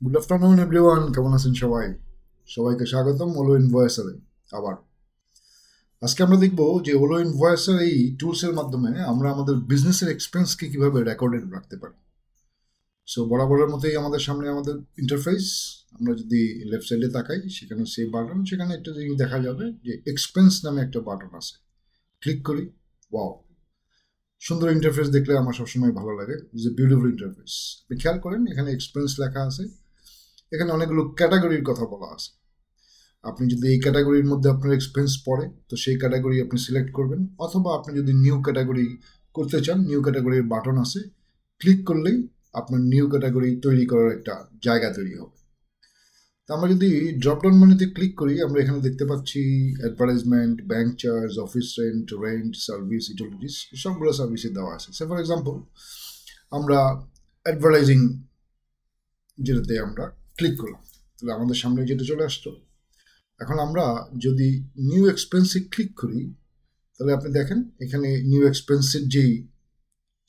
Good afternoon everyone, কেমন আছেন সবাই? সবাইকে স্বাগতম ওলো ইনভয়েসারে। আবার আজকে আমরা দেখব যে ওলো ইনভয়েসার এই টুলসের মাধ্যমে আমরা আমাদের বিজনেসের এক্সপেন্সকে কিভাবে রেকর্ডেড রাখতে পারি। সো বরাবরের মতোই আমাদের সামনে আমাদের ইন্টারফেস। আমরা যদি লেফট সাইডে তাকাই, সেখানে সেই বাটন, সেখানে একটা জিনিস দেখা যাবে যে এক্সপেন্স নামে একটা বাটন আছে। ক্লিক করি। ওয়াও, সুন্দর ইন্টারফেস দেখলে আমার সবসময় ভালো লাগে। Is a beautiful interface. আপনি খেয়াল করেন, এখানে এক্সপেন্স লেখা আছে। এখানে অনেকগুলো ক্যাটাগরির কথা বলা আছে। আপনি যদি এই ক্যাটাগরির মধ্যে আপনার এক্সপেন্স পড়ে, তো সেই ক্যাটাগরি আপনি সিলেক্ট করবেন, অথবা আপনি যদি নিউ ক্যাটাগরি করতে চান, নিউ ক্যাটাগরির বাটন আছে। ক্লিক করলেই আপনার নিউ ক্যাটাগরি তৈরি করার একটা জায়গা তৈরি হবে। তো আমরা যদি ড্রপডাউন মেনুতে ক্লিক করি, আমরা এখানে দেখতে পাচ্ছি advertisement, bank charge, office rent, service, utilities, সবগুলো সার্ভিসে দেওয়া আছে। সে ফর এক্সাম্পল, আমরা অ্যাডভার্টাইজিং যেটাতে আমরা ক্লিক করলাম, তাহলে আমাদের সামনে যেটা চলে আসতো। এখন আমরা যদি নিউ এক্সপেন্সে ক্লিক করি, তাহলে আপনি দেখেন এখানে নিউ এক্সপেন্সের যেই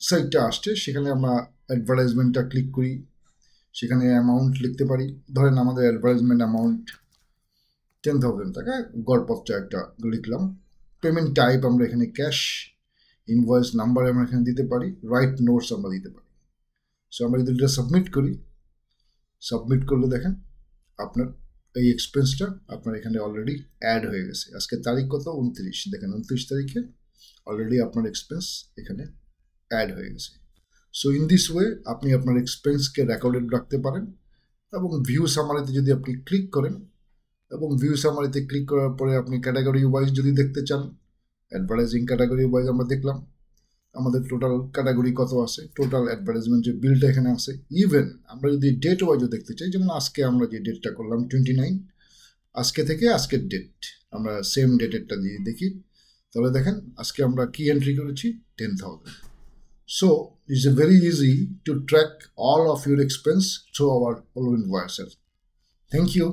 সাইটটা আসছে, সেখানে আমরা অ্যাডভার্টাইজমেন্টটা ক্লিক করি। সেখানে অ্যামাউন্ট লিখতে পারি। ধরেন আমাদের অ্যাডভার্টাইজমেন্ট অ্যামাউন্ট 10,000 টাকা, গড়পত্র একটা লিখলাম। পেমেন্ট টাইপ আমরা এখানে ক্যাশ, ইনভয়েস নাম্বার আমরা এখানে দিতে পারি, রাইট নোটস আমরা দিতে পারি। সো আমরা যদি এটা সাবমিট করি, সাবমিট করলে দেখেন আপনার এই এক্সপেন্সটা আপনার এখানে অলরেডি অ্যাড হয়ে গেছে। আজকে তারিখ কত? 29। দেখেন 29 তারিখে অলরেডি আপনার এক্সপেন্স এখানে অ্যাড হয়ে গেছে। সো ইন দিস ওয়ে আপনি আপনার এক্সপেন্সকে রেকর্ডেড রাখতে পারেন। এবং ভিউ সামারিতে যদি আপনি ক্লিক করেন, এবং ভিউ সামারিতে ক্লিক করার পরে আপনি ক্যাটাগরি ওয়াইজ যদি দেখতে চান, অ্যাডভার্টাইজিং ক্যাটাগরি ওয়াইজ আমরা দেখলাম আমাদের টোটাল ক্যাটাগরি কত আছে, টোটাল অ্যাডভার্টাইজমেন্টের বিলটা এখানে আছে। ইভেন আমরা যদি ডেট ওয়াইজও দেখতে চাই, যেমন আজকে আমরা যে ডেটটা করলাম 29, আজকে থেকে আজকের ডেট আমরা সেম ডেটেরটা দিয়ে দেখি, তাহলে দেখেন আজকে আমরা কি এন্ট্রি করেছি, 10,000। So it's a very easy to track all of your expense through our Olo Invoicer. Thank you.